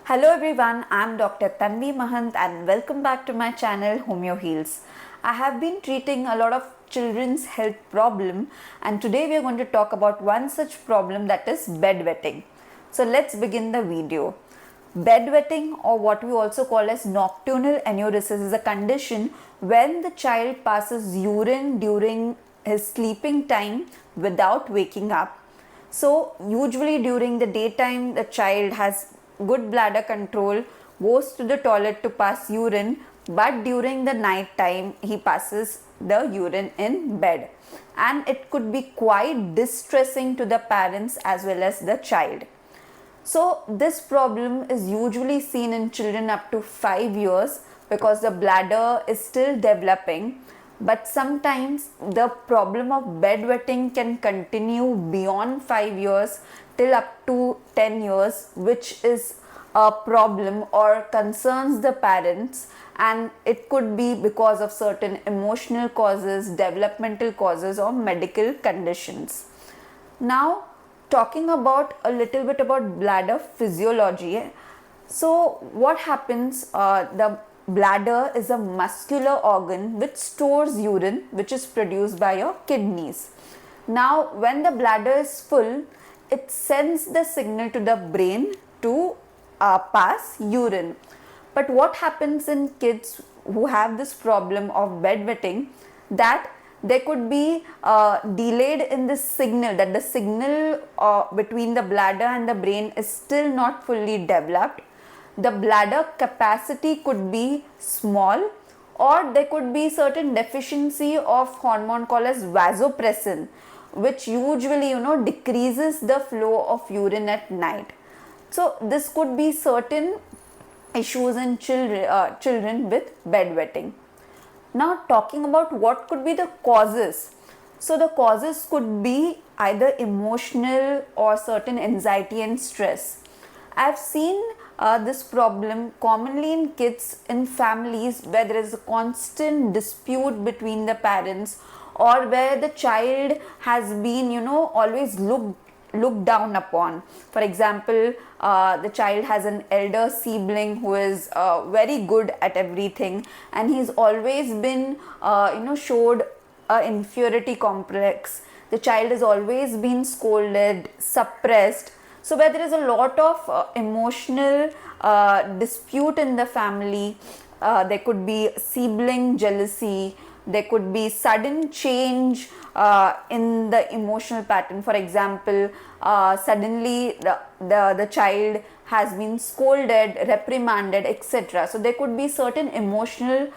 Hello everyone, I am Dr. Tanvi Mahant and welcome back to my channel HomeoHeals. I have been treating a lot of children's health problem and today we are going to talk about one such problem, that is bedwetting. So let's begin the video. Bedwetting, or what we also call as nocturnal enuresis, is a condition when the child passes urine during his sleeping time without waking up. So usually during the daytime the child has good bladder control, goes to the toilet to pass urine, but during the night time he passes the urine in bed, and it could be quite distressing to the parents as well as the child. So this problem is usually seen in children up to 5 years because the bladder is still developing, but sometimes the problem of bedwetting can continue beyond 5 years till up to 10 years, which is a problem or concerns the parents, and it could be because of certain emotional causes, developmental causes, or medical conditions. Now, talking about a little bit about bladder physiology. So what happens, the bladder is a muscular organ which stores urine which is produced by your kidneys. Now when the bladder is full, it sends the signal to the brain to pass urine. But what happens in kids who have this problem of bedwetting, that there could be delayed in this signal, that the signal between the bladder and the brain is still not fully developed. The bladder capacity could be small, or there could be certain deficiency of hormone called as vasopressin, which usually decreases the flow of urine at night. So this could be certain issues in children with bedwetting. Now talking about what could be the causes. So the causes could be either emotional or certain anxiety and stress. I've seen this problem commonly in kids in families where there is a constant dispute between the parents, or where the child has been always looked down upon. For example, the child has an elder sibling who is very good at everything, and he's always been showed a inferiority complex. The child has always been scolded, suppressed. So where there is a lot of emotional dispute in the family, there could be sibling jealousy, there could be sudden change in the emotional pattern. For example, suddenly the child has been scolded, reprimanded, etc. So there could be certain emotional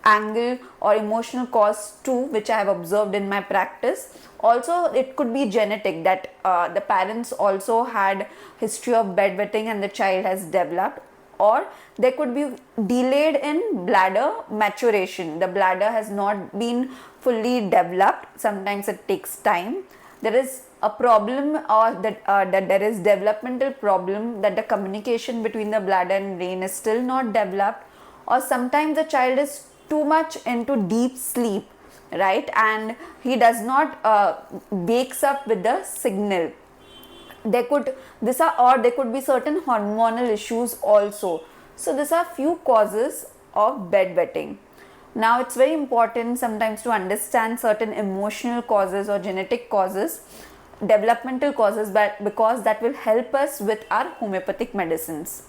angle or emotional cause too, which I have observed in my practice. Also, it could be genetic, that the parents also had history of bedwetting and the child has developed. Or there could be delayed in bladder maturation. The bladder has not been fully developed. Sometimes it takes time. There is a problem, or that there is developmental problem, that the communication between the bladder and brain is still not developed. Or sometimes the child is too much into deep sleep, right, and he does not wakes up with the signal. There could be certain hormonal issues also. So these are few causes of bedwetting. Now it's very important sometimes to understand certain emotional causes or genetic causes, developmental causes, but because that will help us with our homeopathic medicines.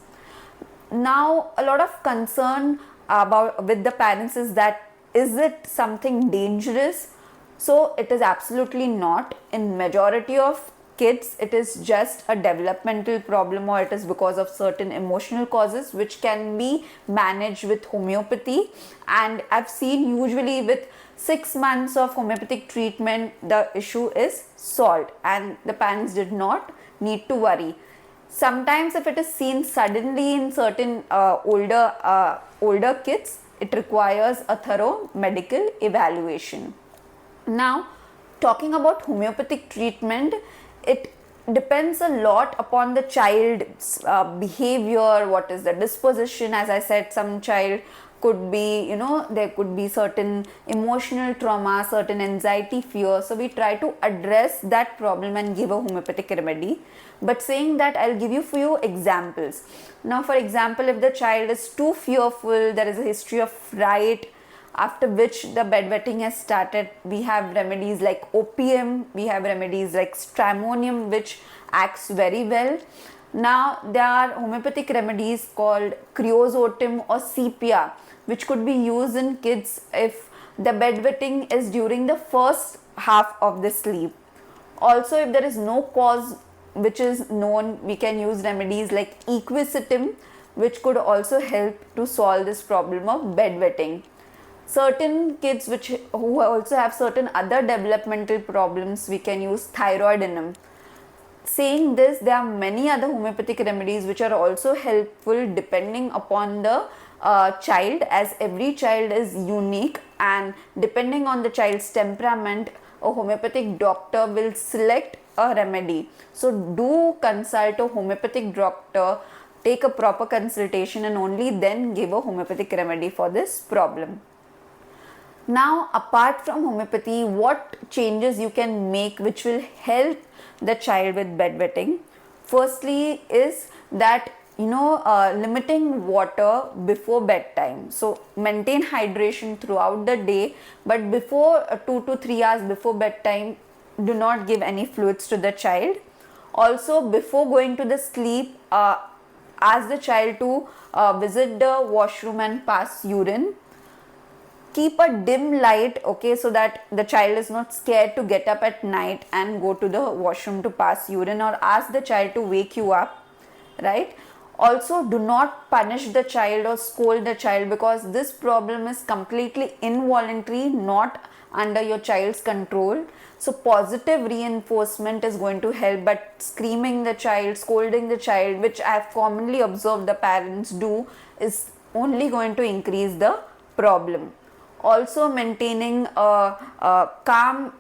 Now a lot of concern with the parents is that, is it something dangerous? So it is absolutely not. In majority of kids it is just a developmental problem, or it is because of certain emotional causes which can be managed with homeopathy. And I've seen usually with 6 months of homeopathic treatment the issue is solved and the parents did not need to worry. Sometimes if it is seen suddenly in certain older kids, it requires a thorough medical evaluation. Now talking about homeopathic treatment, it depends a lot upon the child's behavior, what is the disposition. As I said, some child could be, there could be certain emotional trauma, certain anxiety, fear. So we try to address that problem and give a homeopathic remedy. But saying that, I'll give you few examples. Now, for example, if the child is too fearful, there is a history of fright, after which the bedwetting has started, we have remedies like opium, we have remedies like stramonium, which acts very well. Now there are homeopathic remedies called creosotum or sepia, which could be used in kids if the bedwetting is during the first half of the sleep. Also, if there is no cause which is known, we can use remedies like equisitum, which could also help to solve this problem of bedwetting. Certain kids who also have certain other developmental problems, we can use thyroidinum. Saying this, there are many other homeopathic remedies which are also helpful depending upon the child, as every child is unique, and depending on the child's temperament, a homeopathic doctor will select a remedy. So do consult a homeopathic doctor, take a proper consultation, and only then give a homeopathic remedy for this problem. Now, apart from homeopathy, what changes you can make which will help the child with bedwetting? Firstly is that, limiting water before bedtime. So maintain hydration throughout the day, but before 2 to 3 hours before bedtime, do not give any fluids to the child. Also, before going to the sleep, ask the child to visit the washroom and pass urine. Keep a dim light, okay, so that the child is not scared to get up at night and go to the washroom to pass urine, or ask the child to wake you up, right? Also, do not punish the child or scold the child, because this problem is completely involuntary, not under your child's control. So positive reinforcement is going to help, but screaming the child, scolding the child, which I have commonly observed the parents do, is only going to increase the problem. Also, maintaining a calm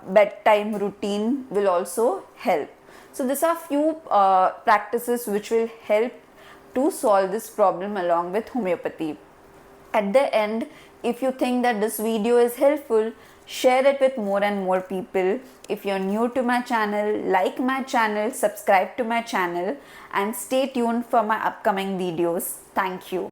bedtime routine will also help. So these are few practices which will help to solve this problem along with homeopathy. At the end, if you think that this video is helpful, share it with more and more people. If you're new to my channel, like my channel, subscribe to my channel, and stay tuned for my upcoming videos. Thank you.